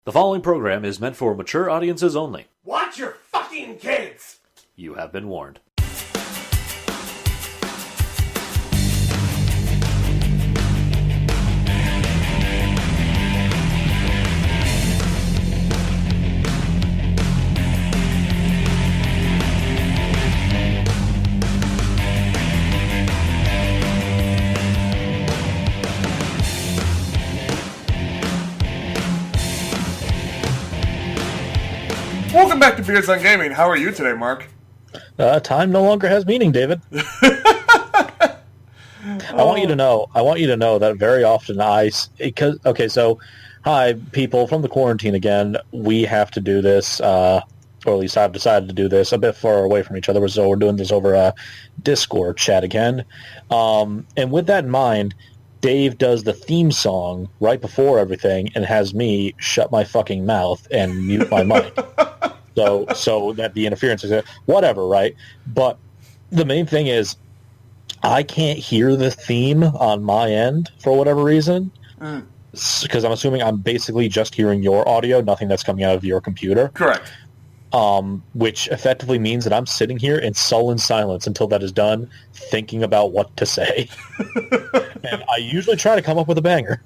The following program is meant for mature audiences only. Watch your fucking kids! You have been warned. Welcome back to Beards on Gaming. How are you today, Mark? Time no longer has meaning, David. I want you to know that very often hi, people from the quarantine again. We have to do this, or at least I've decided to do this a bit far away from each other, so we're doing this over a Discord chat again. And with that in mind, Dave does the theme song right before everything and has me shut my fucking mouth and mute my mic. So that the interference is whatever, right? But the main thing is I can't hear the theme on my end for whatever reason. Because I'm assuming I'm basically just hearing your audio, nothing that's coming out of your computer. Correct. Which effectively means that I'm sitting here in sullen silence until that is done, thinking about what to say. And I usually try to come up with a banger.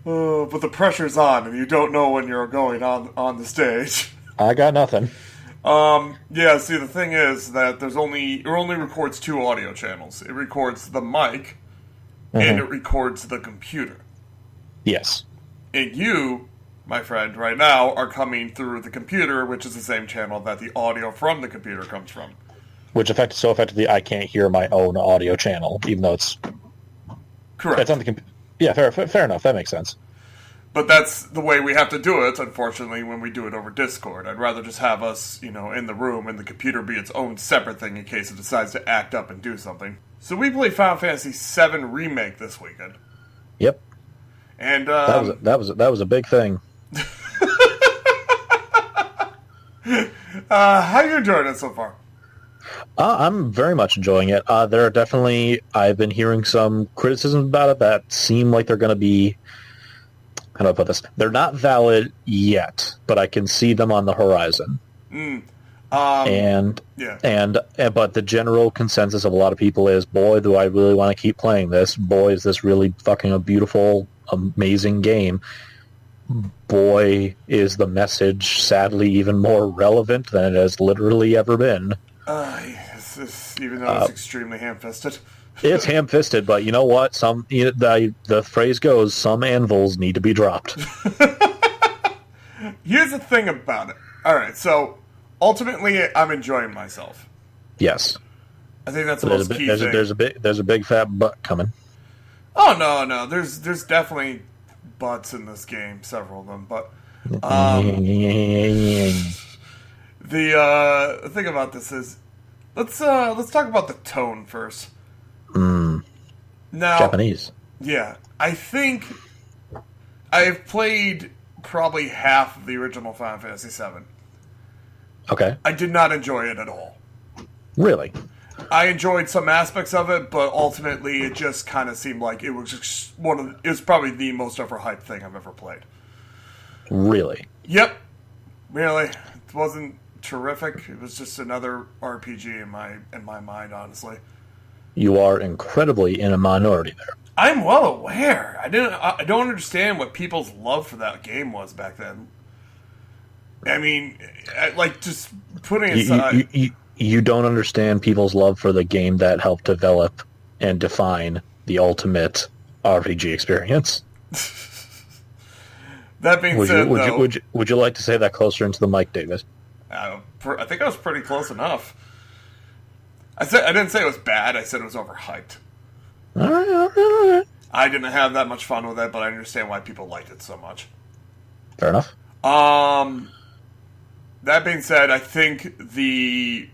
But the pressure's on, and you don't know when you're going on the stage. I got nothing. Yeah, see, the thing is that it only records two audio channels. It records the mic, and it records the computer. Yes. And you, my friend, right now, are coming through the computer, which is the same channel that the audio from the computer comes from. Which effectively I can't hear my own audio channel, even though it's... Correct. It's on the computer. Yeah, fair enough. That makes sense. But that's the way we have to do it, unfortunately, when we do it over Discord. I'd rather just have us, in the room and the computer be its own separate thing in case it decides to act up and do something. So we played Final Fantasy 7 Remake this weekend. Yep. And that was a big thing. How you enjoying it so far? I'm very much enjoying it. There are definitely... I've been hearing some criticisms about it that seem like they're going to be... How do I put this? They're not valid yet, but I can see them on the horizon. But the general consensus of a lot of people is, boy, do I really want to keep playing this. Boy, is this really fucking a beautiful, amazing game. Boy, is the message sadly even more relevant than it has literally ever been. Even though it's extremely ham-fisted. It's ham-fisted, but you know what? The phrase goes, some anvils need to be dropped. Here's the thing about it. Alright, so, ultimately, I'm enjoying myself. Yes. I think that's the most key thing. There's a big fat butt coming. Oh, no. There's definitely butts in this game, several of them, but... the thing about this is... Let's talk about the tone first. Now, Japanese. Yeah. I think I've played probably half of the original Final Fantasy 7. Okay. I did not enjoy it at all. Really? I enjoyed some aspects of it, but ultimately it just kind of seemed like it was just it was probably the most overhyped thing I've ever played. Really? Yep. Really. It wasn't terrific. It was just another RPG in my mind, honestly. You are incredibly in a minority there. I'm well aware. I don't understand what people's love for that game was back then. I mean, just putting aside... You don't understand people's love for the game that helped develop and define the ultimate RPG experience. That being said, would you like to say that closer into the mic, David? I think I was pretty close enough. I didn't say it was bad. I said it was overhyped. All right. I didn't have that much fun with it, but I understand why people liked it so much. Fair enough. That being said, I think the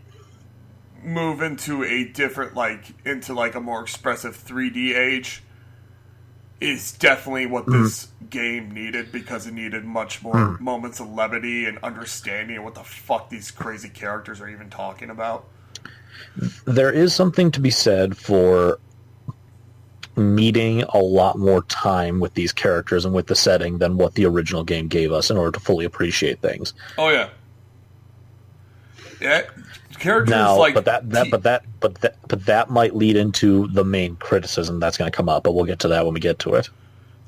move into a different, into a more expressive 3D age is definitely what this game needed, because it needed much more moments of levity and understanding of what the fuck these crazy characters are even talking about. There is something to be said for needing a lot more time with these characters and with the setting than what the original game gave us in order to fully appreciate things. Oh yeah. Yeah, characters Now, like but that might lead into the main criticism that's going to come up. But we'll get to that when we get to it.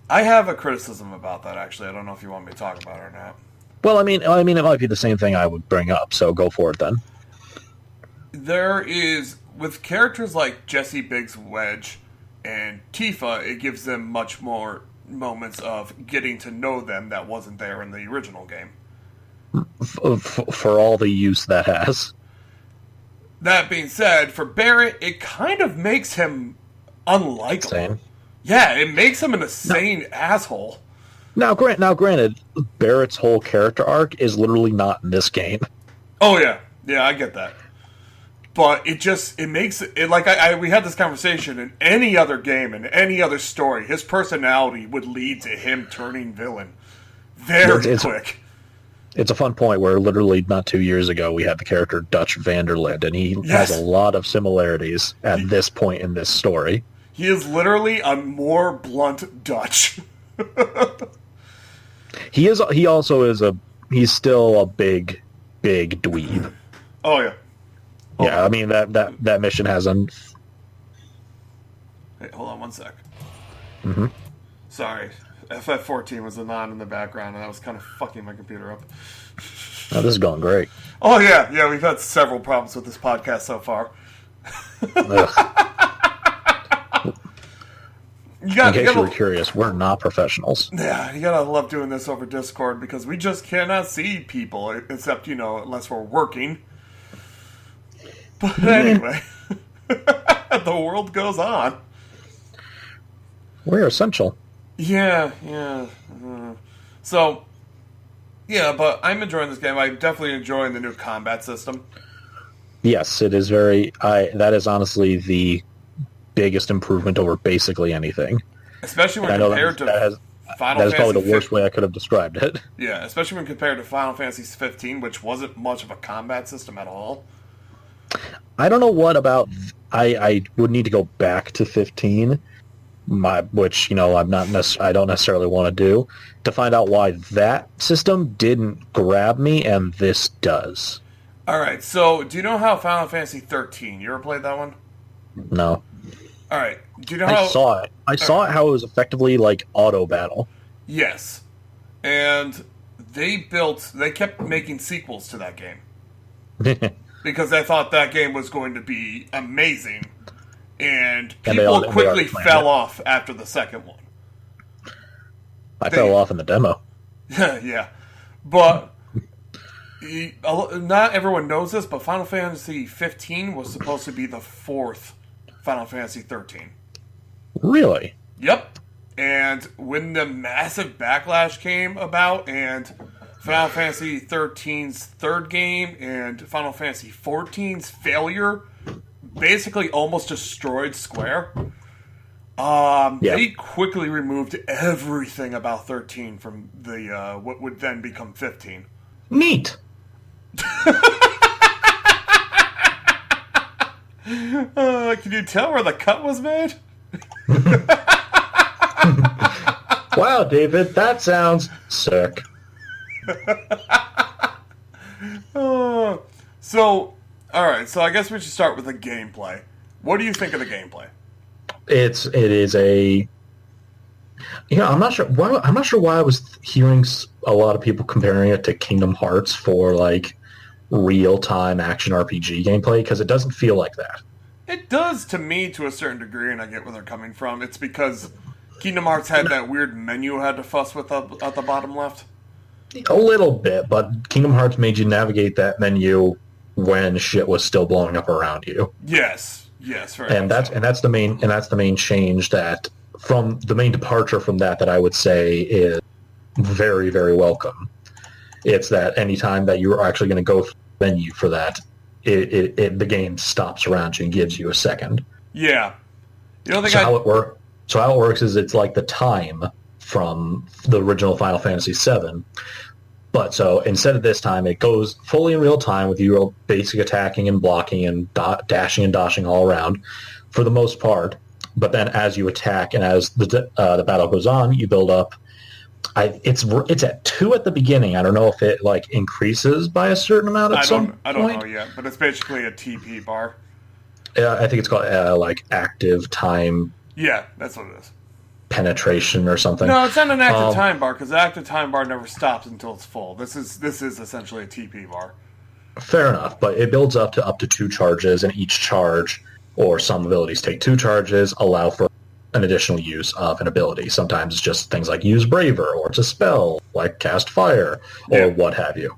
I have a criticism about that, actually. I don't know if you want me to talk about it or not. Well, I mean, it might be the same thing I would bring up. So go for it then. There is, with characters like Jesse, Biggs, Wedge, and Tifa, it gives them much more moments of getting to know them that wasn't there in the original game. For all the use that has. That being said, for Barrett, it kind of makes him unlikable. Same. Yeah, it makes him an insane asshole. Now, granted, Barrett's whole character arc is literally not in this game. Oh yeah, yeah, I get that. But it makes it like we had this conversation in any other game, in any other story, his personality would lead to him turning villain very quick. It's a fun point where literally not 2 years ago we had the character Dutch Vanderlinde, and he has a lot of similarities at this point in this story. He is literally a more blunt Dutch. He's still a big dweeb. Oh yeah. Yeah, I mean that mission has Hey, hold on one sec. Mm-hmm. Sorry, FF14 was a non in the background, and that was kind of fucking my computer up. Oh, this is going great. Oh yeah, we've had several problems with this podcast so far. In case you were curious, we're not professionals. Yeah, you gotta love doing this over Discord because we just cannot see people, except, unless we're working. But anyway, the world goes on. We're essential. Yeah. So, yeah, but I'm enjoying this game. I'm definitely enjoying the new combat system. Yes, it is that is honestly the biggest improvement over basically anything. Especially when compared to Final Fantasy. That is probably the worst way I could have described it. Yeah, especially when compared to Final Fantasy 15, which wasn't much of a combat system at all. I don't know what about... I would need to go back to 15, which, I don't necessarily want to do, to find out why that system didn't grab me and this does. Alright, so do you know how Final Fantasy 13, you ever played that one? No. Alright, do you know how... I saw it how it was effectively like auto battle. Yes. And they kept making sequels to that game. Because they thought that game was going to be amazing. And people quickly fell off after the second one. I fell off in the demo. Yeah. But not everyone knows this, but Final Fantasy 15 was supposed to be the fourth Final Fantasy 13. Really? Yep. And when the massive backlash came about, and Final Fantasy 13's third game and Final Fantasy 14's failure basically almost destroyed Square, they quickly removed everything about 13 from the what would then become 15. Neat! Can you tell where the cut was made? Wow, David, that sounds sick. So, alright, so I guess we should start with the gameplay. What do you think of the gameplay? It is a... I'm not sure why I was hearing a lot of people comparing it to Kingdom Hearts for, like, real-time action RPG gameplay, because it doesn't feel like that. It does to me to a certain degree, and I get where they're coming from. It's because Kingdom Hearts had that weird menu you had to fuss with at the bottom left. A little bit, but Kingdom Hearts made you navigate that menu when shit was still blowing up around you. Yes, very much so. And that's the main change that from the main departure from that I would say is very, very welcome. It's that anytime that you're actually going to go through the menu for that, the game stops around you and gives you a second. Yeah. How it works is it's like the time from the original Final Fantasy VII. But so instead of this time, it goes fully in real time with you basic attacking and blocking and dashing and dodging all around for the most part. But then as you attack and as the battle goes on, you build up. It's at 2 at the beginning. I don't know if it like increases by a certain amount at some point. I don't know yet, but it's basically a TP bar. I think it's called like active time. Yeah, that's what it is. Penetration or something. No, it's not an active time bar because the active time bar never stops until it's full. This is essentially a TP bar. Fair enough, but it builds up to 2 charges, and each charge or some abilities take 2 charges, allow for an additional use of an ability. Sometimes it's just things like use Braver, or it's a spell like cast Fire, or what have you.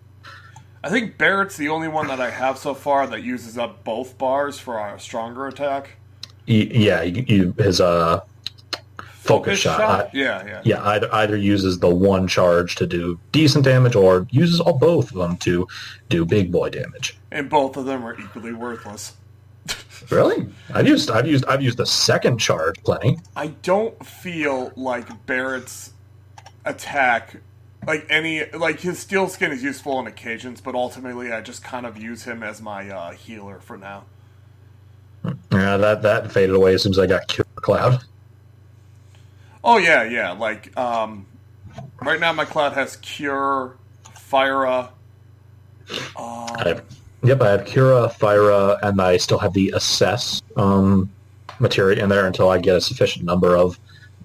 I think Barrett's the only one that I have so far that uses up both bars for a stronger attack. His focus shot. Either uses the 1 charge to do decent damage, or uses both of them to do big boy damage. And both of them are equally worthless. Really? I've used the second charge plenty. I don't feel like Barrett's attack, his steel skin is useful on occasions, but ultimately I just kind of use him as my healer for now. Yeah, that faded away as soon as I got Cure Cloud. Oh yeah. Right now my Cloud has Cure, Fyra. I have Cura, Fyra, and I still have the Assess material in there until I get a sufficient number of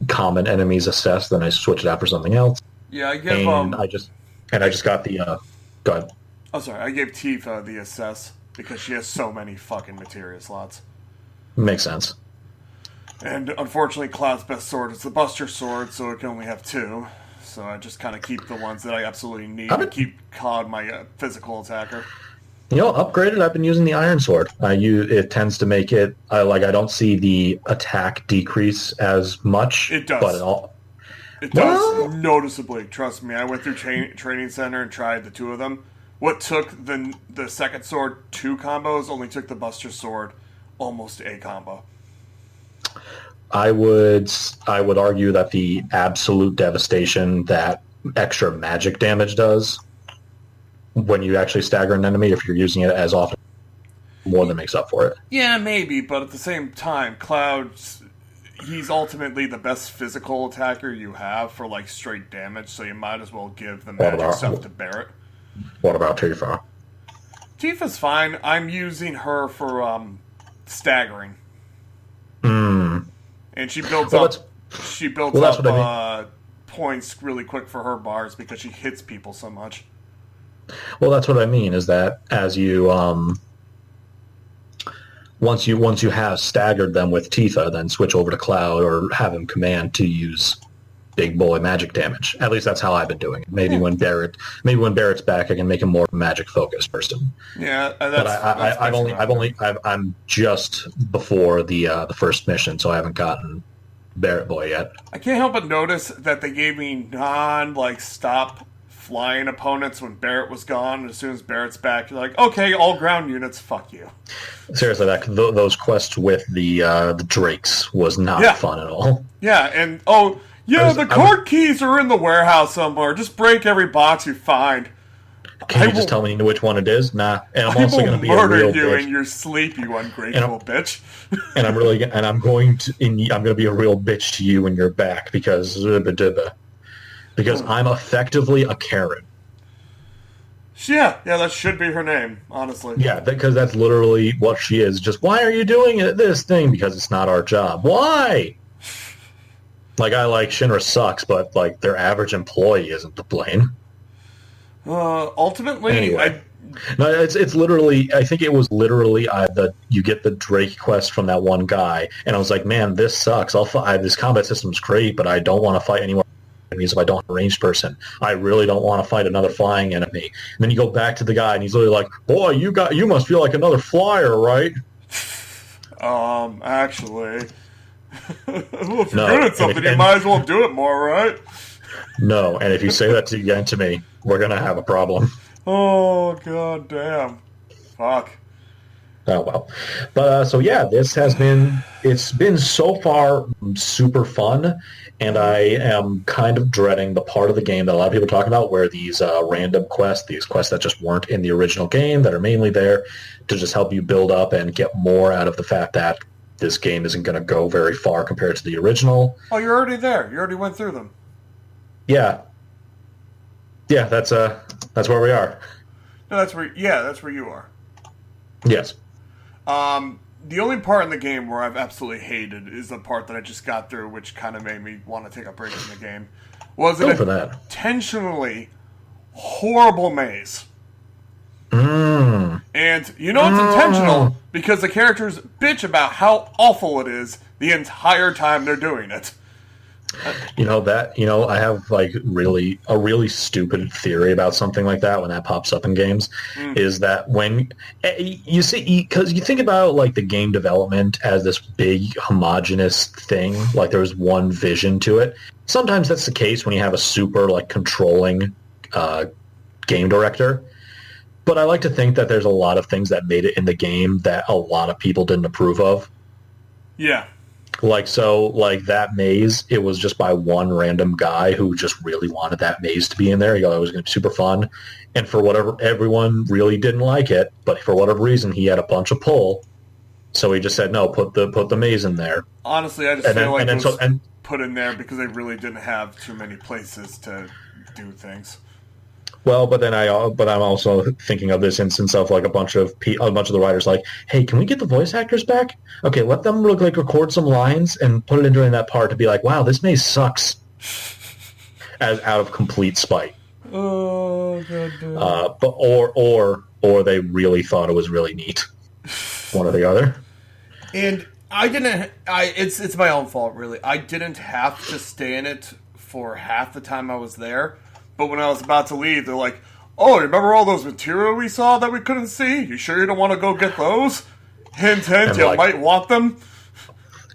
common enemies assessed. Then I switch it out for something else. Yeah, I give. I just got the. Go ahead. Oh, sorry. I gave Tifa the Assess because she has so many fucking materia slots. Makes sense. And unfortunately, Cloud's best sword is the Buster Sword, so it can only have 2. So I just kind of keep the ones that I absolutely need and keep Cloud my physical attacker. Upgraded. I've been using the Iron Sword. It tends to make it. I don't see the attack decrease as much. It does. But it does noticeably. Trust me. I went through training center and tried the 2 of them. What took the second sword 2 combos only took the Buster Sword almost a combo. I would argue that the absolute devastation that extra magic damage does when you actually stagger an enemy, if you're using it as often, more than makes up for it. Yeah, maybe, but at the same time, he's ultimately the best physical attacker you have for straight damage, so you might as well give the magic stuff to Barrett. What about Tifa? Tifa's fine. I'm using her for staggering. And she builds up points really quick for her bars because she hits people so much. Well, that's what I mean, is that as you once you have staggered them with Tifa, then switch over to Cloud or have him command to use big boy magic damage. At least that's how I've been doing it. Maybe when Barrett's back, I can make him more magic focused person. Yeah, I'm just before the first mission, so I haven't gotten Barrett boy yet. I can't help but notice that they gave me stop flying opponents when Barrett was gone. And as soon as Barrett's back, you're like, okay, all ground units, fuck you. Seriously, those quests with the Drakes was not fun at all. Yeah, and the card keys are in the warehouse somewhere. Just break every box you find. Can you just tell me which one it is? Nah. And I'm also going to be a real bitch. murder you in your sleep, you ungrateful bitch. And I'm going to be a real bitch to you when you're back because I'm effectively a Karen. Yeah, that should be her name, honestly. Yeah, because that's literally what she is. Just, why are you doing this thing? Because it's not our job. Why? Shinra sucks, but their average employee isn't to blame. Ultimately, anyway. No, it's literally. I think it was literally you get the Drake quest from that one guy, and I was like, man, this sucks. This combat system's great, but I don't want to fight anyone enemies if I don't have a ranged person. I really don't want to fight another flying enemy. And then you go back to the guy, and he's literally like, boy, you must feel like another flyer, right? Actually. Well, if you're good at something, you might as well do it more, right? No, and if you say that again to me, we're going to have a problem. Oh, god damn. Fuck. Oh, well. But, it's been so far super fun, and I am kind of dreading the part of the game that a lot of people talk about where these random quests, these quests that just weren't in the original game, that are mainly there to just help you build up and get more out of the fact that this game isn't going to go very far compared to the original. Oh, you're already there. You already went through them. Yeah. Yeah, that's where we are. No, that's where you are. Yes. The only part in the game where I've absolutely hated is the part that I just got through, which kind of made me want to take a break from the game. Was an intentionally horrible maze. And you know it's intentional because the characters bitch about how awful it is the entire time they're doing it. I have like a really stupid theory about something like that when that pops up in games, is that when you see, because you think about like the game development as this big homogenous thing, like there's one vision to it. Sometimes that's the case when you have a super like controlling game director. But I like to think that there's a lot of things that made it in the game that a lot of people didn't approve of. Yeah. Like that maze, it was just by one random guy who just really wanted that maze to be in there. He thought it was going to be super fun. And for whatever, everyone really didn't like it, but for whatever reason, he had a bunch of pull. So he just said, no, put the maze in there. Honestly, I just feel like it was put in there because they really didn't have too many places to do things. Well, but I'm also thinking of this instance of like a bunch of the writers like, hey, can we get the voice actors back? Okay, let them record some lines and put it in during that part to be like, wow, this maze sucks, as out of complete spite. Oh, God. But or they really thought it was really neat, one or the other. And I didn't. It's my own fault, really. I didn't have to stay in it for half the time I was there. But when I was about to leave, they're like, oh, remember all those material we saw that we couldn't see? You sure you don't want to go get those? Hint, hint, you might want them.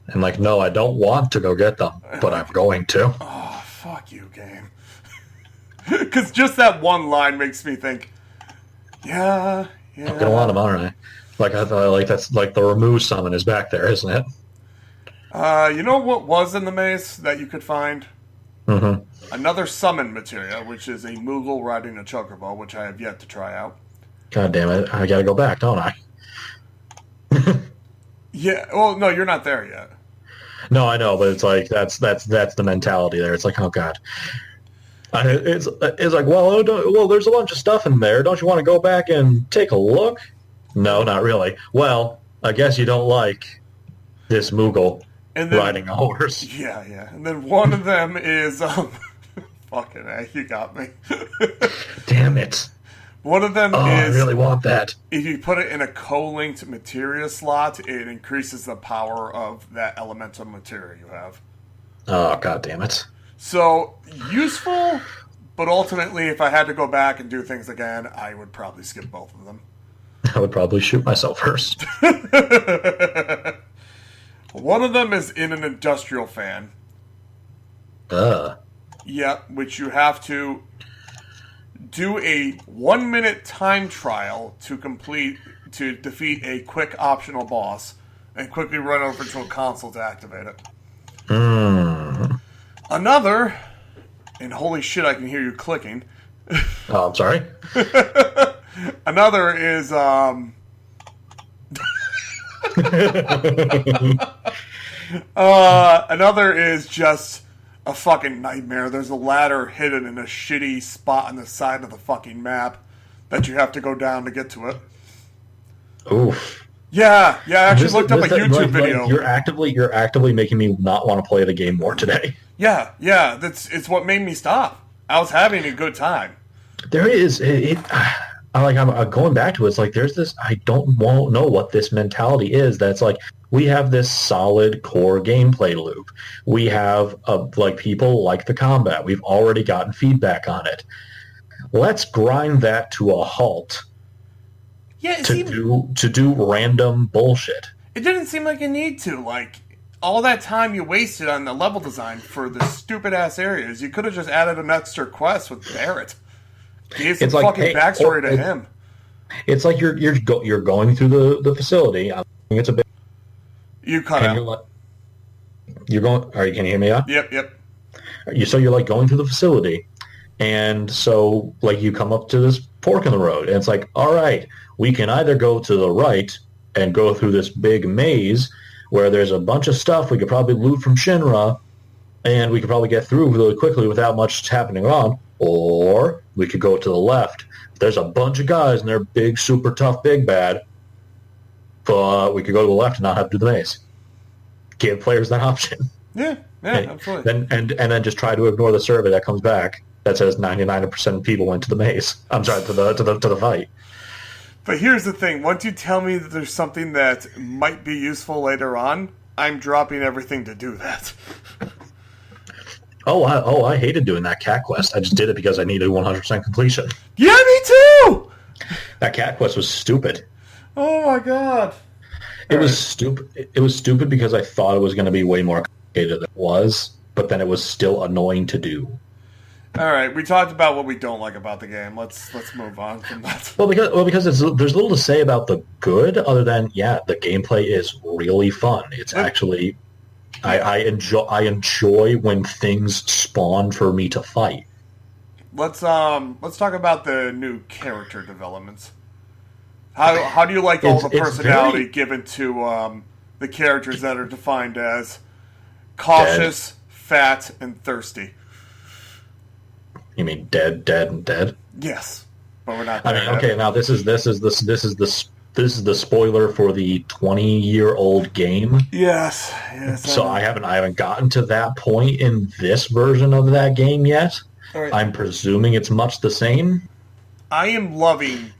And like, no, I don't want to go get them, but I'm going to. Oh, fuck you, game. Because just that one line makes me think, yeah. I'm going to want them, aren't I? Like, I thought, like, that's like the remove summon is back there, isn't it? You know what was in the maze that you could find? Mm-hmm. Another summon materia, which is a Moogle riding a chocobo, which I have yet to try out. God damn it! I gotta go back, don't I? Yeah. Well, no, you're not there yet. No, I know, but it's like that's the mentality there. It's like, oh god, it's like, well, there's a bunch of stuff in there. Don't you want to go back and take a look? No, not really. Well, I guess you don't like this Moogle riding a horse. Yeah. And then one of them is fucking A, you got me. Damn it. One of them is... I really want that. If you put it in a co-linked materia slot, it increases the power of that elemental materia you have. Oh, god damn it. So, useful, but ultimately, if I had to go back and do things again, I would probably skip both of them. I would probably shoot myself first. One of them is in an industrial fan. Yeah, which you have to do a 1-minute time trial to defeat a quick optional boss and quickly run over to a console to activate it. Another, and holy shit, I can hear you clicking. Oh, I'm sorry. Another is another is just a fucking nightmare. There's a ladder hidden in a shitty spot on the side of the fucking map that you have to go down to get to it. Oof. Yeah, I actually looked up a YouTube video. You're actively making me not want to play the game more today. Yeah, it's what made me stop. I was having a good time. There is I'm going back to it. It's like there's this. I don't know what this mentality is. That's like we have this solid core gameplay loop. We have like people like the combat. We've already gotten feedback on it. Let's grind that to a halt. Yeah, to do random bullshit. It didn't seem like a need to. Like all that time you wasted on the level design for the stupid ass areas, you could have just added an extra quest with Barrett. Gave some fucking backstory to him. It's like you're going through the facility. I think it's a bit. You cut out. You're going. Can you hear me out? Yep. So you're like going through the facility, and so like you come up to this fork in the road, and it's like, all right, we can either go to the right and go through this big maze, where there's a bunch of stuff we could probably loot from Shinra, and we could probably get through really quickly without much happening wrong. Or we could go to the left. There's a bunch of guys, and they're big, super tough, big bad. But we could go to the left and not have to do the maze. Give players that option. Yeah, absolutely. And then just try to ignore the survey that comes back that says 99% of people went to the maze. I'm sorry, to the fight. But here's the thing: once you tell me that there's something that might be useful later on, I'm dropping everything to do that. I hated doing that cat quest. I just did it because I needed 100% completion. Yeah, me too. That cat quest was stupid. Oh my god. It was stupid. It was stupid because I thought it was going to be way more complicated than it was, but then it was still annoying to do. All right, we talked about what we don't like about the game. Let's move on from that. Well, because there's little to say about the good, other than the gameplay is really fun. It's actually I enjoy when things spawn for me to fight. Let's talk about the new character developments. How do you like all the personality given to the characters that are defined as cautious, fat, and thirsty? You mean dead, and dead? Yes, but we're not. I mean, okay. Now this is the spoiler for the 20-year-old game. Yes. So I haven't gotten to that point in this version of that game yet. Right. I'm presuming it's much the same. I am loving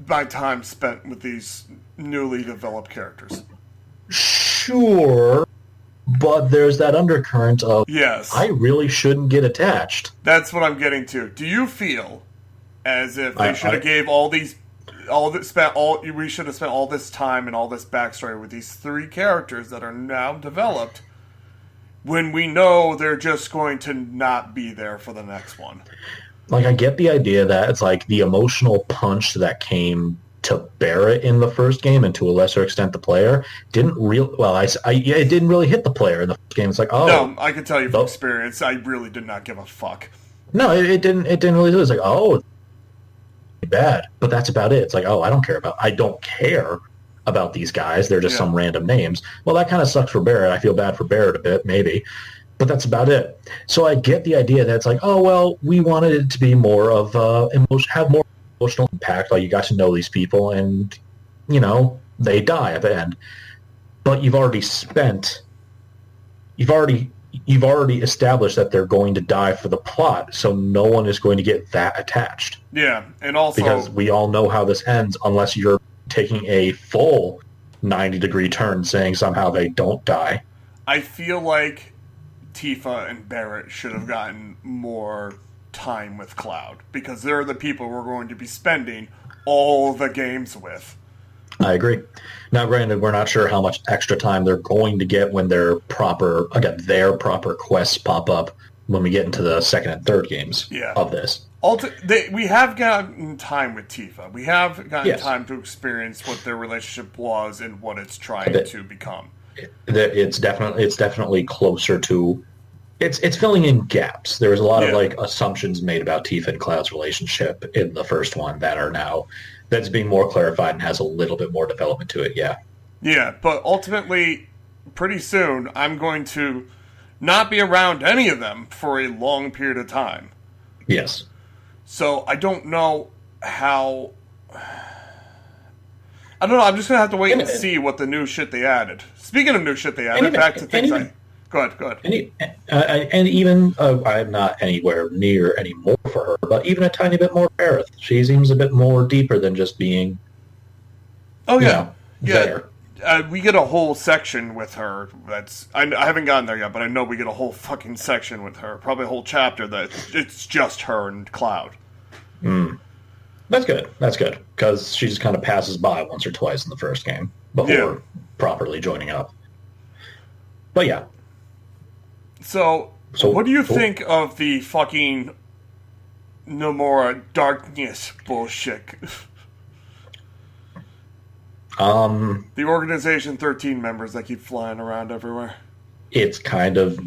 my time spent with these newly developed characters. Sure. But there's that undercurrent of, yes, I really shouldn't get attached. That's what I'm getting to. Do you feel as if they should have gave we should have spent all this time and all this backstory with these three characters that are now developed, when we know they're just going to not be there for the next one? Like, I get the idea that it's like the emotional punch that came to Barrett in the first game, and to a lesser extent the player, it didn't really hit the player in the first game. It's like, no, I can tell you from experience, I really did not give a fuck. No, it didn't really do it. It's like, bad, but that's about it. It's like, I don't care about these guys. They're just some random names. Well, that kind of sucks for Barrett. I feel bad for Barrett a bit, maybe, but that's about it. So I get the idea that it's like, we wanted it to be more of have more emotional impact. Like, you got to know these people, and they die at the end. But you've already established that they're going to die for the plot, so no one is going to get that attached. Yeah, and also because we all know how this ends, unless you're taking a full 90-degree turn saying somehow they don't die. I feel like Tifa and Barrett should have gotten more time with Cloud, because they're the people we're going to be spending all the games with. I agree. Now, granted, we're not sure how much extra time they're going to get when their proper quests pop up when we get into the second and third games of this. We have gotten time with Tifa. We have gotten time to experience what their relationship was and what it's trying to become. It's definitely closer to. It's filling in gaps. There's a lot of assumptions made about Tifa and Cloud's relationship in the first one that's being more clarified and has a little bit more development to it. Yeah, but ultimately, pretty soon, I'm going to not be around any of them for a long period of time. Yes. So I don't know how. I don't know. I'm just gonna have to wait and see what the new shit they added. Speaking of new shit they added, back to things Go ahead. And even, I'm not anywhere near any more for her, but even a tiny bit more for Aerith. She seems a bit more deeper than just being, there. We get a whole section with her. I haven't gotten there yet, but I know we get a whole fucking section with her. Probably a whole chapter that it's just her and Cloud. That's good, because she just kind of passes by once or twice in the first game before properly joining up. But yeah. So what do you think of the fucking Nomura darkness bullshit? The Organization 13 members that keep flying around everywhere. It's kind of...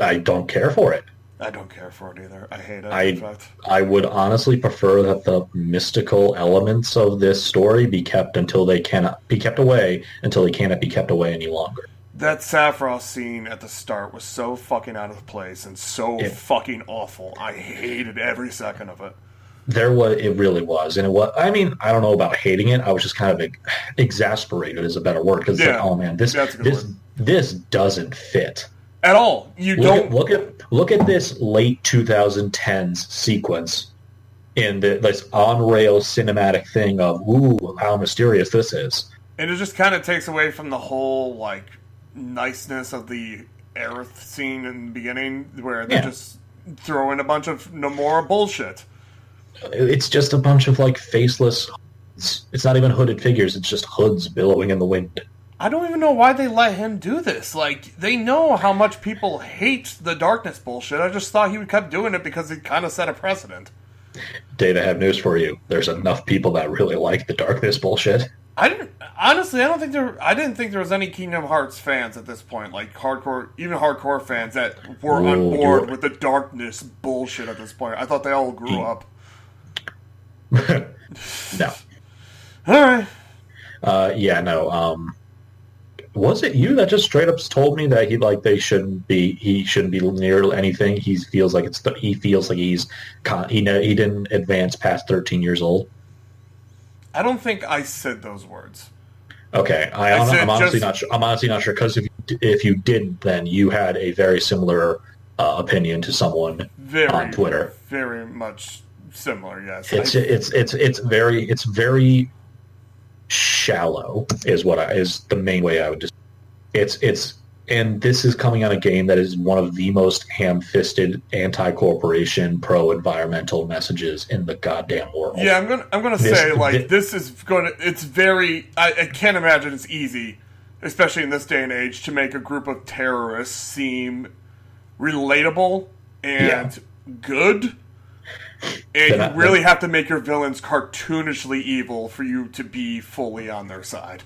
I don't care for it. I don't care for it either. I hate it. In I fact. I would honestly prefer that the mystical elements of this story be kept until they cannot be kept away until they cannot be kept away any longer. That Saffroth scene at the start was so fucking out of place and so fucking awful. I hated every second of it. It really was, and it was. I mean, I don't know about hating it. I was just kind of exasperated, is a better word, because it's like, oh man, this doesn't fit at all. You don't look at this late 2010s sequence in this on rails cinematic thing of ooh, how mysterious this is, and it just kind of takes away from the whole like niceness of the Aerith scene in the beginning, where they just throw in a bunch of Nomura bullshit. It's just a bunch of like faceless hoods. It's not even hooded figures, it's just hoods billowing in the wind. I don't even know why they let him do this. Like, they know how much people hate the darkness bullshit. I just thought he would keep doing it because he kind of set a precedent. Dave, I have news for you. There's enough people that really like the darkness bullshit. I didn't think there was any Kingdom Hearts fans at this point, like hardcore fans that were on board with the darkness bullshit at this point. I thought they all grew up. No. Alright. Was it you that just straight up told me that he shouldn't be near anything? He feels like he didn't advance past 13 years old. I don't think I said those words. Okay, I'm honestly not sure. I'm honestly not sure, because if you didn't, then you had a very similar opinion to someone on Twitter. Very much similar, yes. It's very shallow is the main way I would just. It's and this is coming on a game that is one of the most ham-fisted anti-corporation, pro-environmental messages in the goddamn world. Yeah, I'm gonna say this is gonna. It's very. I can't imagine it's easy, especially in this day and age, to make a group of terrorists seem relatable and good. And you really have to make your villains cartoonishly evil for you to be fully on their side.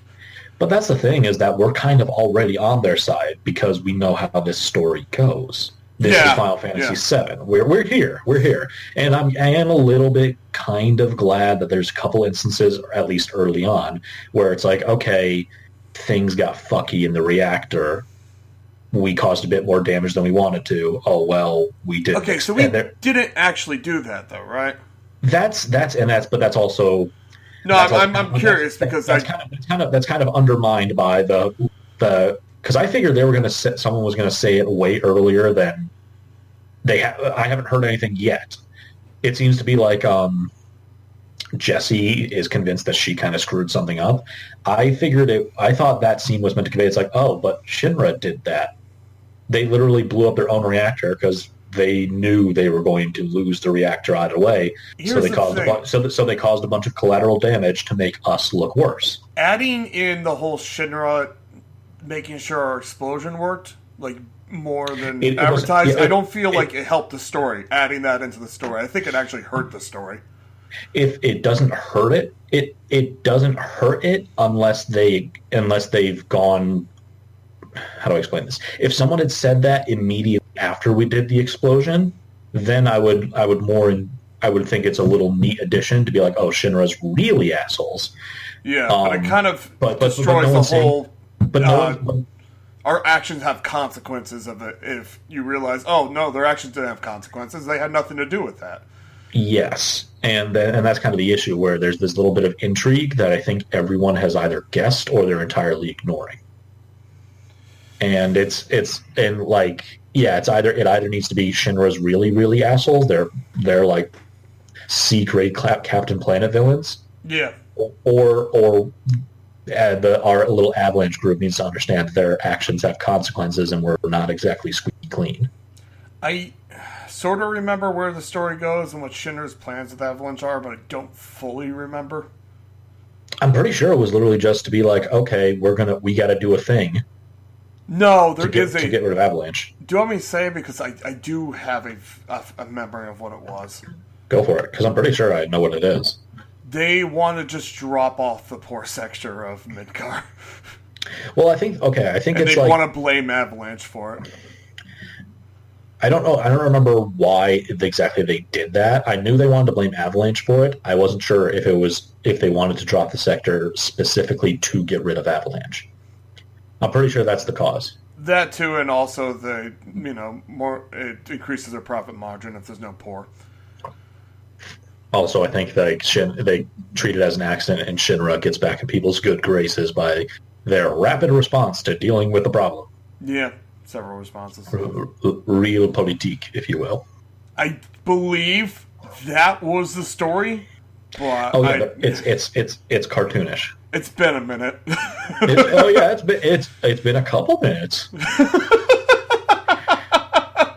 But that's the thing, is that we're kind of already on their side because we know how this story goes. This is Final Fantasy VII. We're here. And I am a little bit kind of glad that there's a couple instances, at least early on, where it's like, okay, things got fucky in the reactor. We caused a bit more damage than we wanted to. Oh well, we did. Okay, so we didn't actually do that, though, right? But that's also. No, I'm curious because that's kind of undermined by the because I figured they were someone was going to say it way earlier than they. I haven't heard anything yet. It seems to be like Jessie is convinced that she kind of screwed something up. I thought that scene was meant to convey it's like, oh, but Shinra did that. They literally blew up their own reactor because they knew they were going to lose the reactor either way. So they caused a bunch of collateral damage to make us look worse. Adding in the whole Shinra making sure our explosion worked, like, more than advertised, I don't feel like it helped the story, adding that into the story. I think it actually hurt the story. If it doesn't hurt it, it doesn't hurt it unless they've gone. How do I explain this? If someone had said that immediately after we did the explosion, then I would think it's a little neat addition to be like, oh, Shinra's really assholes. Yeah, but it kind of destroys the whole. Our actions have consequences of it. If you realize, oh no, their actions didn't have consequences; they had nothing to do with that. Yes, and that's kind of the issue where there's this little bit of intrigue that I think everyone has either guessed or they're entirely ignoring. And it either needs to be Shinra's really, really assholes. They're like C-grade Captain Planet villains. Yeah. Or our little Avalanche group needs to understand that their actions have consequences and we're not exactly squeaky clean. I sort of remember where the story goes and what Shinra's plans with Avalanche are, but I don't fully remember. I'm pretty sure it was literally just to be like, okay, we got to do a thing. No, to get rid of Avalanche. Do you want me to say it? Because I do have a memory of what it was. Go for it, because I'm pretty sure I know what it is. They want to just drop off the poor sector of Midgar. Well, I think it's they want to blame Avalanche for it. I don't know. I don't remember why exactly they did that. I knew they wanted to blame Avalanche for it. I wasn't sure if they wanted to drop the sector specifically to get rid of Avalanche. I'm pretty sure that's the cause. That too, and also more it increases their profit margin if there's no pour. Also, I think they treat it as an accident, and Shinra gets back in people's good graces by their rapid response to dealing with the problem. Yeah, several responses. Real politique, if you will. I believe that was the story, but it's cartoonish. It's been a minute. It's been a couple minutes.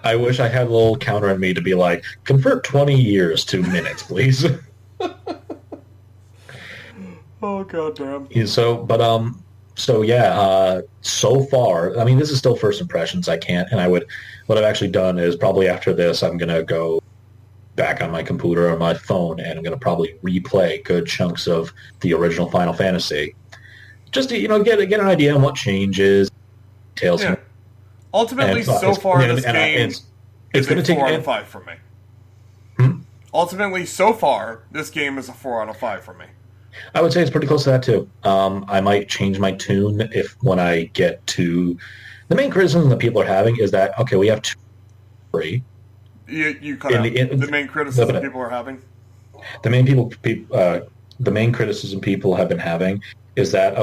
I wish I had a little counter in me to be like, convert 20 years to minutes, please. Oh goddamn. So far, I mean, this is still first impressions. What I've actually done is probably after this, I'm gonna go back on my computer or my phone, and I'm gonna probably replay good chunks of the original Final Fantasy, just to get an idea on what changes, details. Yeah. Ultimately, so far this game it's going to take 4 out of 5 for me. Ultimately, so far this game is a 4 out of 5 for me. I would say it's pretty close to that too. I might change my tune when I get to the main criticism that people are having is that we have 2, 3. You cut out the main criticism people are having. The main criticism people have been having is that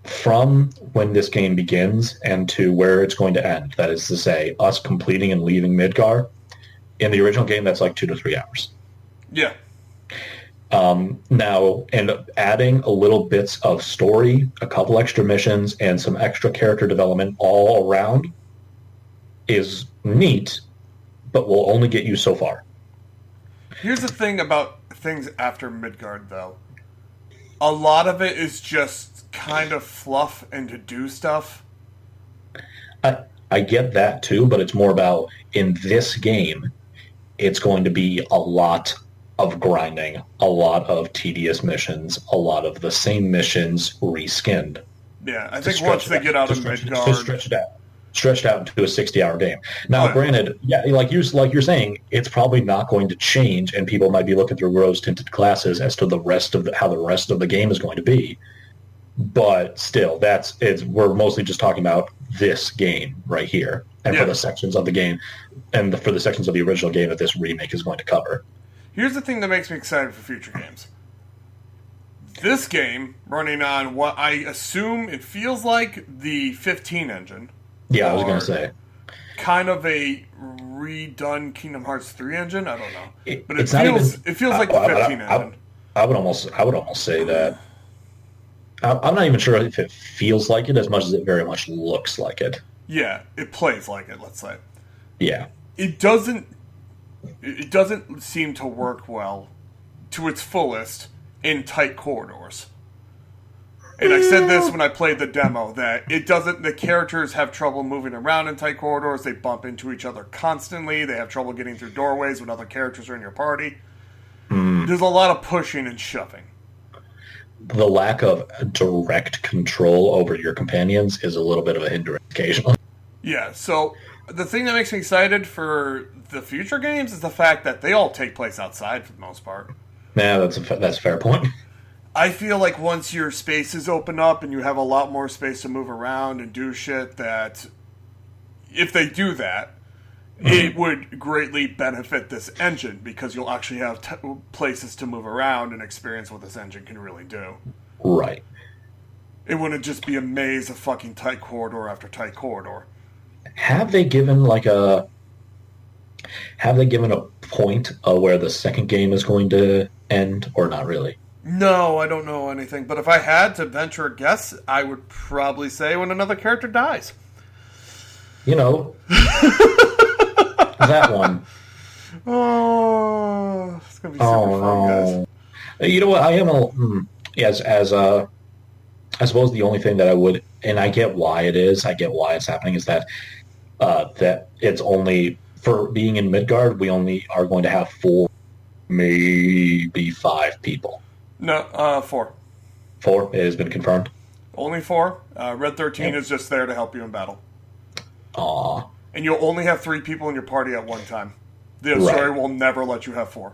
from when this game begins and to where it's going to end, that is to say, us completing and leaving Midgar, in the original game, that's like 2 to 3 hours. Yeah. Now, and adding a little bits of story, a couple extra missions, and some extra character development all around is neat, but will only get you so far. Here's the thing about things after Midgard, though. A lot of it is just kind of fluff and to do stuff. I get that too, but it's more about in this game, it's going to be a lot of grinding, a lot of tedious missions, a lot of the same missions reskinned. Yeah, I think once they get out of Midgard, to stretched out into a 60-hour game. Now, granted, like you're saying, it's probably not going to change, and people might be looking through rose-tinted glasses as to how the rest of the game is going to be. But still, we're mostly just talking about this game right here, and for the sections of the game, and for the sections of the original game that this remake is going to cover. Here's the thing that makes me excited for future games. This game, running on what I assume it feels like the 15 engine. Yeah, I was going to say. Kind of a redone Kingdom Hearts 3 engine? I don't know. But it feels like the 15 engine. I would almost say that. I'm not even sure if it feels like it as much as it very much looks like it. Yeah, it plays like it, let's say. Yeah. It doesn't seem to work well to its fullest in tight corridors. And I said this when I played the demo, that the characters have trouble moving around in tight corridors, they bump into each other constantly, they have trouble getting through doorways when other characters are in your party. There's a lot of pushing and shoving. The lack of direct control over your companions is a little bit of a hindrance occasionally. Yeah, so the thing that makes me excited for the future games is the fact that they all take place outside for the most part. Yeah, that's a fair point. I feel like once your spaces open up and you have a lot more space to move around and do shit, that if they do that, it would greatly benefit this engine because you'll actually have places to move around and experience what this engine can really do. Right. It wouldn't just be a maze of fucking tight corridor after tight corridor. Have they given a point where the second game is going to end, or not really? No, I don't know anything. But if I had to venture a guess, I would probably say when another character dies. That one. Oh, it's gonna be super fun, guys. You know what? I am I suppose the only thing that I would, and I get why it's happening, is that that it's only for being in Midgard. We only are going to have 4, maybe 5 people. No, 4. 4? It has been confirmed? Only 4. Red 13 is just there to help you in battle. Aw. And you'll only have 3 people in your party at one time. The Right. story will never let you have 4.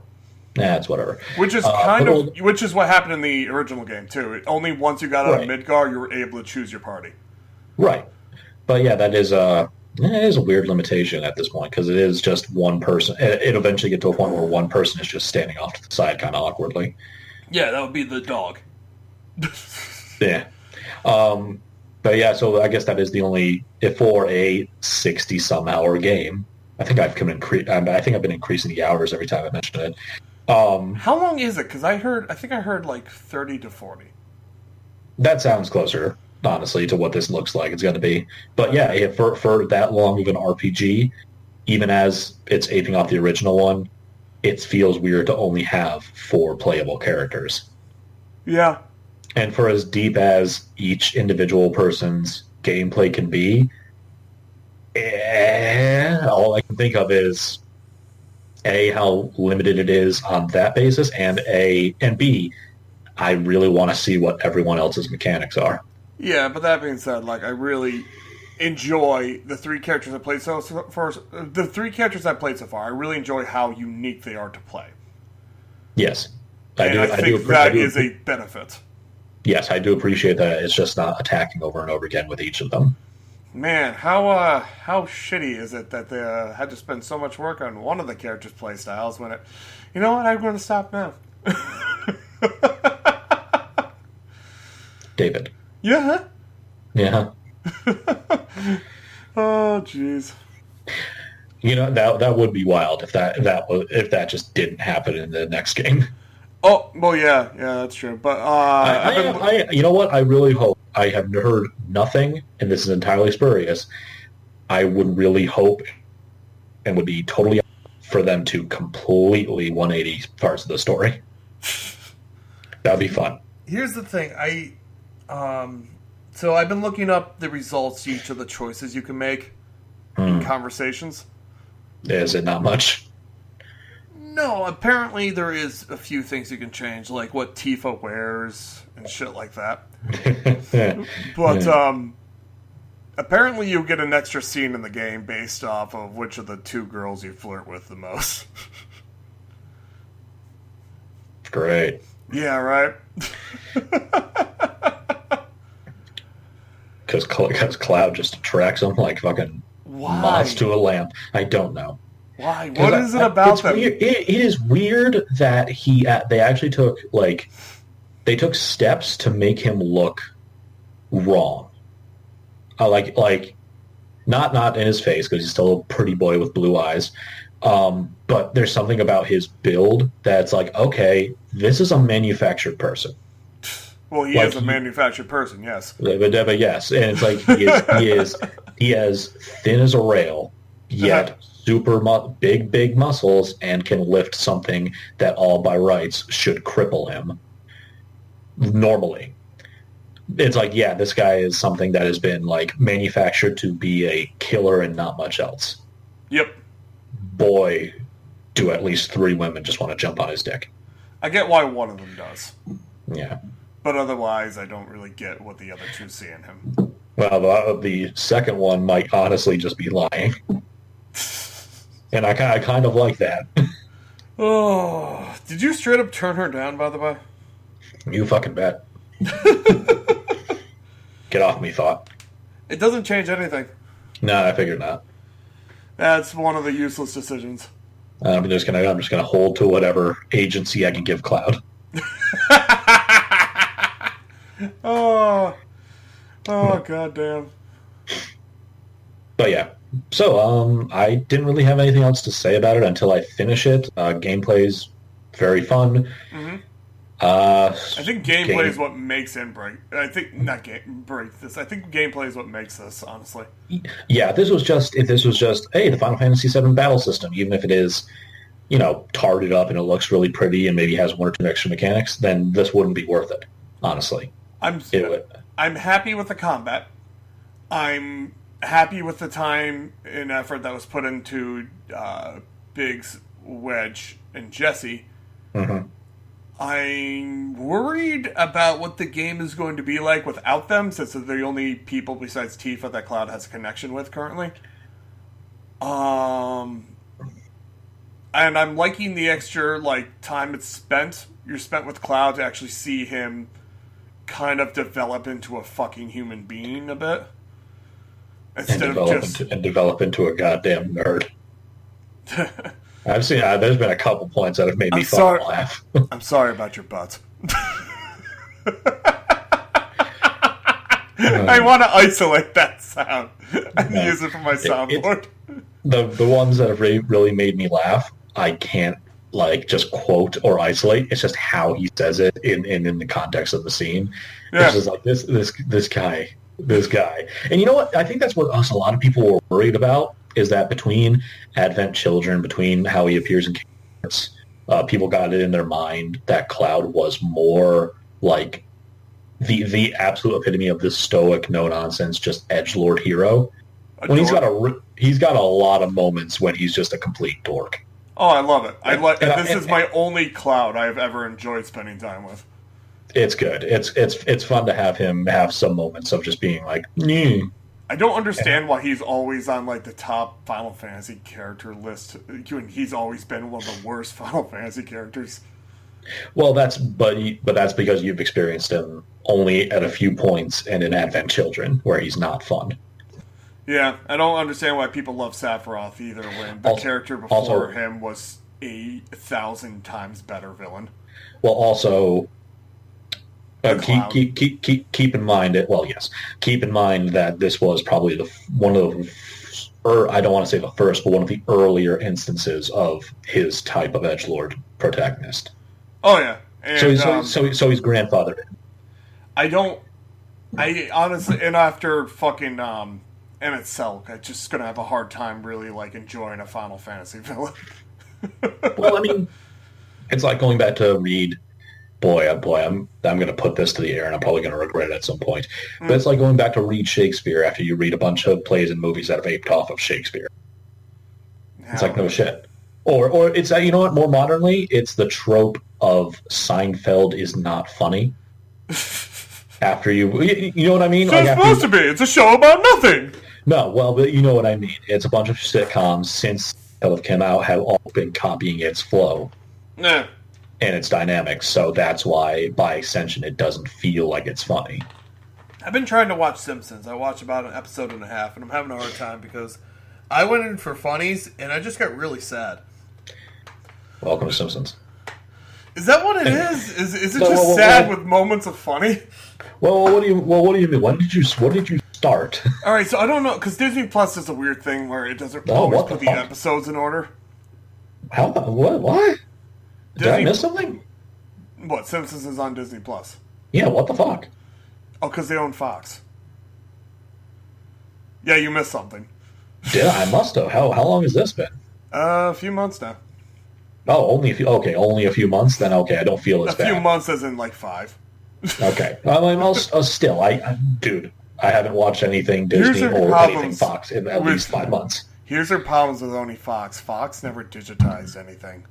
That's whatever. Which is which is what happened in the original game too. Only once you got out of Midgar, you were able to choose your party. Right. But yeah, that is it is a weird limitation at this point because it is just one person. It'll eventually get to a point where one person is just standing off to the side kind of awkwardly. Yeah, that would be the dog. Yeah. But yeah, so I guess that is the only for a 60-some hour game. I think I've been increasing the hours every time I mention it. How long is it? Because I think I heard like 30 to 40. That sounds closer, honestly, to what this looks like it's going to be. But yeah, for that long of an RPG, even as it's aping off the original one, it feels weird to only have 4 playable characters. Yeah. And for as deep as each individual person's gameplay can be, all I can think of is A, how limited it is on that basis, and B, I really want to see what everyone else's mechanics are. Yeah, but that being said, like I really enjoy the 3 characters I played so far. The 3 characters I played so far, I really enjoy how unique they are to play. Yes, I think that is a benefit. Yes, I do appreciate that it's just not attacking over and over again with each of them. Man, how shitty is it that they had to spend so much work on one of the characters' playstyles when it... You know what? I'm going to stop now. David. Yeah? Yeah. Oh, jeez. You know, that would be wild if that just didn't happen in the next game. Oh, well, yeah, that's true. But you know what? I really hope. I have heard nothing, and this is entirely spurious. I would really hope, and would be totally for them to completely 180 parts of the story. That'd be fun. Here's the thing. So I've been looking up the results to each of the choices you can make in conversations. Is it not much? No, apparently there is a few things you can change, like what Tifa wears and shit like that. But apparently you get an extra scene in the game based off of which of the 2 girls you flirt with the most. Great. Yeah, right? Because Cloud just attracts them like fucking moths to a lamp. I don't know. Why? What is it about them? It is weird that they actually took they took steps to make him look wrong. Like not in his face because he's still a pretty boy with blue eyes. But there's something about his build that's like, okay, this is a manufactured person. Well, he is a manufactured person, yes. But yes, and it's like he is thin as a rail, yet super big muscles, and can lift something that all by rights should cripple him. Normally, it's like, yeah, this guy is something that has been like manufactured to be a killer and not much else. Yep. Boy, do at least 3 women just want to jump on his dick. I get why one of them does. Yeah. But otherwise, I don't really get what the other 2 see in him. Well, the second one might honestly just be lying. And I kind of like that. Oh, did you straight up turn her down, by the way? You fucking bet. Get off me, thought. It doesn't change anything. No, I figured not. That's one of the useless decisions. I'm just gonna hold to whatever agency I can give Cloud. Oh, goddamn. But yeah, so I didn't really have anything else to say about it until I finish it. Gameplay's very fun. Mm-hmm. I think gameplay is what makes it break. I think break this. I think gameplay is what makes this, honestly. Yeah, if this was just hey, the Final Fantasy VII battle system, even if it is, tarted up and it looks really pretty and maybe has 1 or 2 extra mechanics, then this wouldn't be worth it. Honestly, I'm happy with the combat. I'm happy with the time and effort that was put into Biggs, Wedge, and Jesse. Mm-hmm. I'm worried about what the game is going to be like without them, since they're the only people besides Tifa that Cloud has a connection with currently. And I'm liking the extra, like, time you're spent with Cloud to actually see him kind of develop into a fucking human being a bit. And develop into a goddamn nerd. I've seen, there's been a couple points that have made me fucking laugh. I'm sorry about your butt. I want to isolate that sound and use it for my soundboard. The ones that have really made me laugh, I can't like just quote or isolate. It's just how he says it in the context of the scene. Yeah. It's just like this guy. And you know what? I think that's what a lot of people were worried about, is that between Advent Children, between how he appears in Kingdoms, people got it in their mind that Cloud was more like the absolute epitome of this stoic, no nonsense, just edgelord hero. When he's got a lot of moments when he's just a complete dork. Oh, I love it. This is my only Cloud I've ever enjoyed spending time with. It's good. It's fun to have him have some moments of just being like, Nyeh. I don't understand why he's always on like the top Final Fantasy character list. He's always been one of the worst Final Fantasy characters. Well, that's because you've experienced him only at a few points and in Advent Children where he's not fun. Yeah, I don't understand why people love Sephiroth either, when the character before him was 1,000 times better villain. Well, also, keep in mind it. Well, yes, keep in mind that this was probably I don't want to say the first, but one of the earlier instances of his type of edgelord protagonist. Oh yeah, and, so he's grandfathered in. I honestly, and after fucking Emmett Selk, I'm just gonna have a hard time really like enjoying a Final Fantasy villain. Well, I mean, it's like going back to read. Boy, I'm going to put this to the air, and I'm probably going to regret it at some point. But it's like going back to read Shakespeare after you read a bunch of plays and movies that have aped off of Shakespeare. It's like, no shit. Or it's, you know what, more modernly, it's the trope of Seinfeld is not funny. After you know what I mean? So like it's supposed to be. It's a show about nothing. No, well, but you know what I mean. It's a bunch of sitcoms since Seinfeld came out have all been copying its flow. Nah. And its dynamics, so that's why, by extension, it doesn't feel like it's funny. I've been trying to watch Simpsons. I watched about an episode and a half, and I'm having a hard time because I went in for funnies, and I just got really sad. Welcome to Simpsons. Is that what it is? Is it just sad with moments of funny? Well, what do you mean? What did you start? All right, so I don't know, because Disney Plus does a weird thing where it doesn't always put the episodes in order. How? What? Did I miss something? What, Simpsons is on Disney Plus? Yeah, what the fuck? Oh, because they own Fox. Yeah, you missed something. Did I? I must have. How long has this been? A few months now. Oh, only a few. Okay, only a few months. Then okay, I don't feel as bad. A few months, as in like 5. Okay, I mean, still, dude, I haven't watched anything Disney or anything Fox in at least 5 months. Here's their problems with owning Fox. Fox never digitized anything.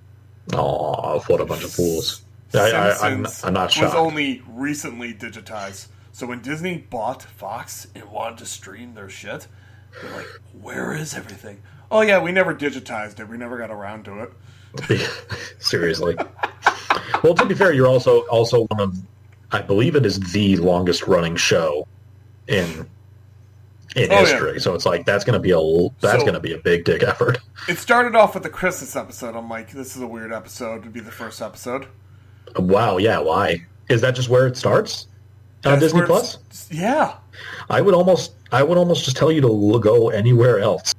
Oh, what a bunch of fools! I'm not shocked. Was only recently digitized. So when Disney bought Fox and wanted to stream their shit, they're like, "Where is everything?" Oh yeah, we never digitized it. We never got around to it. Seriously. Well, to be fair, you're also one of, I believe it is the longest running show in history. Yeah. So it's like that's going to be a big dick effort. It started off with the Christmas episode. I'm like, this is a weird episode to be the first episode. Wow, yeah, why? Is that just where it starts? On Disney Plus? Yeah. I would almost just tell you to go anywhere else.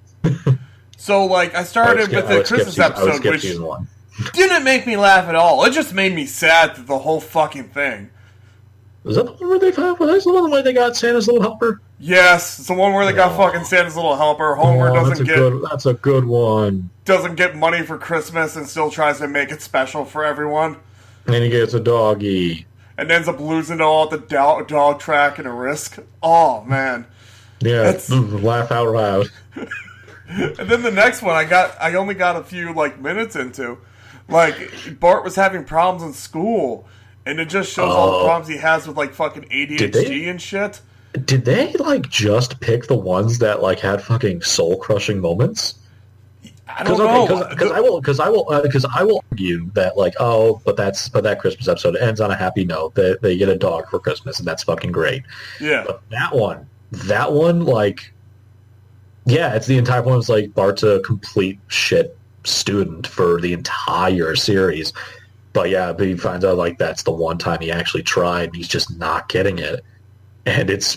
So like I started with the Christmas episode, which didn't make me laugh at all. It just made me sad through the whole fucking thing. Is that the one where that's the one where they got Santa's Little Helper? Yes, it's the one where they got fucking Santa's Little Helper. Homer that's a good one. Doesn't get money for Christmas and still tries to make it special for everyone. And he gets a doggy. And ends up losing it all at the dog track in a Risk. Oh, man. Yeah, laugh out loud. And then the next one I only got a few minutes into. Like, Bart was having problems in school. And it just shows all the problems he has with, fucking ADHD and shit. Did they, just pick the ones that, had fucking soul-crushing moments? I don't know. Because I will argue that like, but that Christmas episode ends on a happy note. That they get a dog for Christmas, and that's fucking great. Yeah. But that one, like, yeah, it's the entire point. It's like Bart's a complete shit student for the entire series. But yeah, but he finds out like that's the one time he actually tried, and he's just not getting it. And it's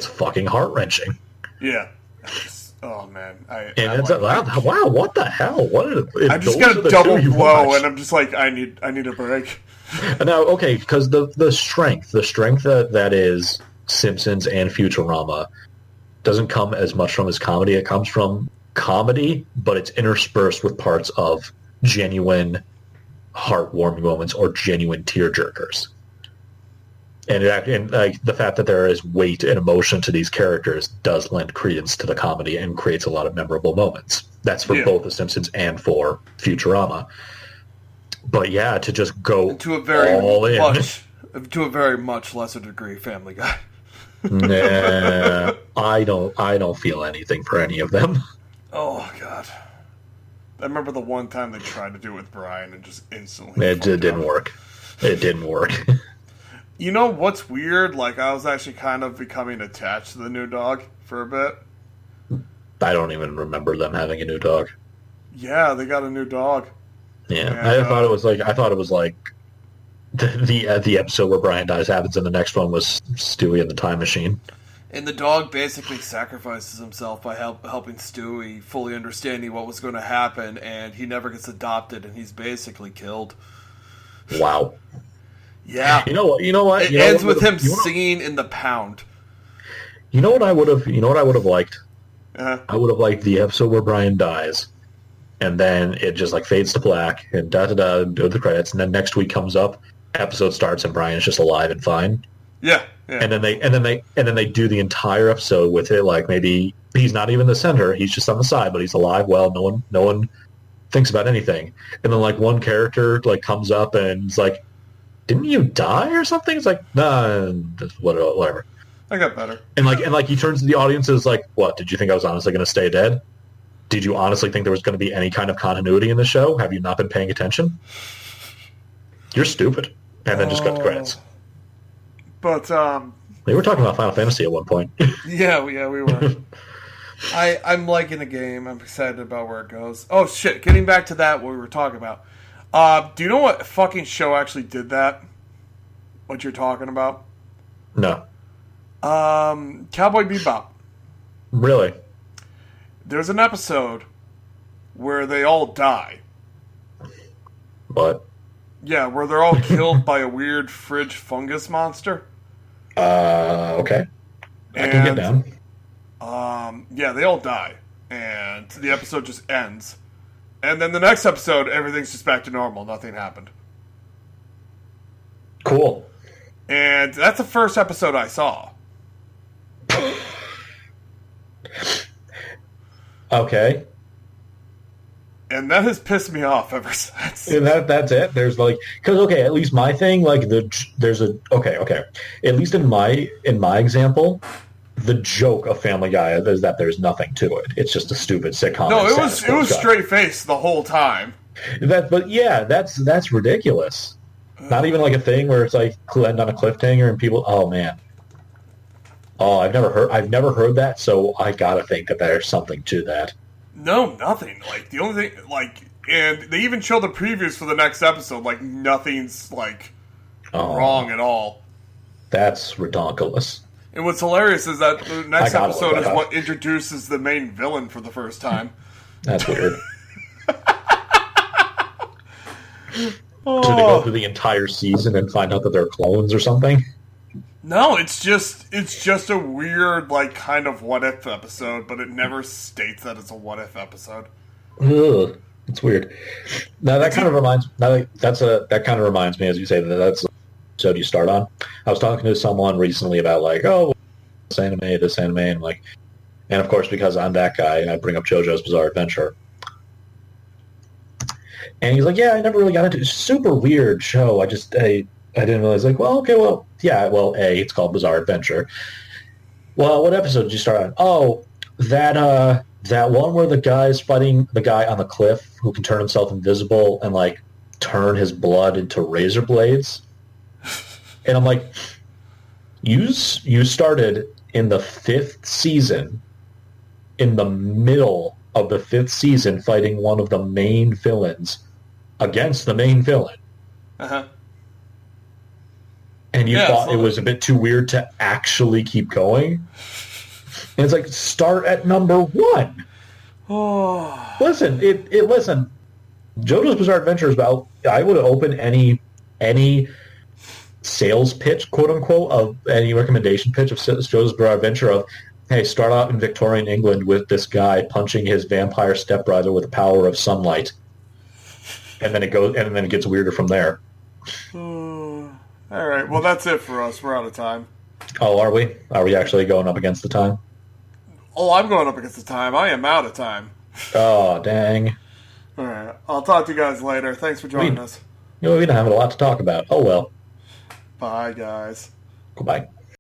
fucking heart wrenching. Yeah. Oh man! Wow! What the hell? I just got a double blow, and I'm just like, I need a break. Now, okay, because the strength that is Simpsons and Futurama doesn't come as much from his comedy. It comes from comedy, but it's interspersed with parts of genuine heartwarming moments or genuine tearjerkers. And like the fact that there is weight and emotion to these characters does lend credence to the comedy and creates a lot of memorable moments. That's for both The Simpsons and for Futurama. But yeah, to just go to a very much lesser degree, Family Guy. Nah, I don't feel anything for any of them. Oh God! I remember the one time they tried to do it with Brian and just instantly. It didn't work. It didn't work. You know what's weird? Like, I was actually kind of becoming attached to the new dog for a bit. I don't even remember them having a new dog. Yeah, they got a new dog. Yeah, and, I thought it was like the episode where Brian dies happens, and the next one was Stewie and the Time Machine. And the dog basically sacrifices himself by helping Stewie, fully understanding what was going to happen, and he never gets adopted, and he's basically killed. Wow. Yeah. You know what? It ends with him singing in the pound. You know what I would have liked? Uh-huh. I would have liked the episode where Brian dies, and then it just like fades to black and do the credits, and then next week comes up, episode starts, and Brian's just alive and fine. Yeah. And then they do the entire episode with it like maybe he's not even the center, he's just on the side, but he's alive. Well, no one thinks about anything, and then like one character like comes up and is like, didn't you die or something? It's like, nah, whatever. I got better. And like he turns to the audience and is like, what, did you think I was honestly going to stay dead? Did you honestly think there was going to be any kind of continuity in the show? Have you not been paying attention? You're stupid. And then just cut the credits. But, we were talking about Final Fantasy at one point. yeah, we were. I'm liking the game. I'm excited about where it goes. Oh, shit. Getting back to that, what we were talking about. Do you know what fucking show actually did that? What you're talking about? No. Cowboy Bebop. Really? There's an episode where they all die. What? Yeah, where they're all killed by a weird fridge fungus monster. Okay. I can get down. Yeah, they all die. And the episode just ends. And then the next episode, everything's just back to normal. Nothing happened. Cool. And that's the first episode I saw. Okay. And that has pissed me off ever since. And that's it. There's like, because okay, at least my thing, like there's a okay. At least in my example, the joke of Family Guy is that there's nothing to it. It's just a stupid sitcom. No, it was straight face the whole time. That's ridiculous. Not even like a thing where it's like end on a cliffhanger and people. Oh man. Oh, I've never heard that. So I gotta think that there's something to that. No, nothing. Like the only thing, like, and they even show the previews for the next episode. Like nothing's like wrong at all. That's redonkulous. And what's hilarious is that the next episode is what introduces the main villain for the first time. That's weird. Should they go through the entire season and find out that they're clones or something? No, it's just a weird, like, kind of what-if episode, but it never states that it's a what-if episode. Ugh, it's weird. Now that kind of reminds me, as you say, that's the episode you start on. I was talking to someone recently about like, this anime, and like, and of course because I'm that guy, I bring up JoJo's Bizarre Adventure. And he's like, yeah, I never really got into it. It's a super weird show. I didn't realize, like, it's called Bizarre Adventure. Well, what episode did you start on? Oh, that that one where the guy's fighting the guy on the cliff who can turn himself invisible and like turn his blood into razor blades. And I'm like, you started in the 5th season, in the middle of the 5th season, fighting one of the main villains against the main villain. Uh-huh. And you thought it was a bit too weird to actually keep going. And it's like, start at number 1. Oh. Listen, listen. JoJo's Bizarre Adventure is about. I would open any sales pitch, quote unquote, of any recommendation pitch of JoJo's Bizarre Adventure of, hey, start out in Victorian England with this guy punching his vampire stepbrother with the power of sunlight, and then it gets weirder from there. All right, well that's it for us. We're out of time. Oh, are we? Are we actually going up against the time? Oh, I'm going up against the time. I am out of time. Oh, dang. All right, I'll talk to you guys later. Thanks for joining us. We don't have a lot to talk about. Oh well. Bye, guys. Goodbye.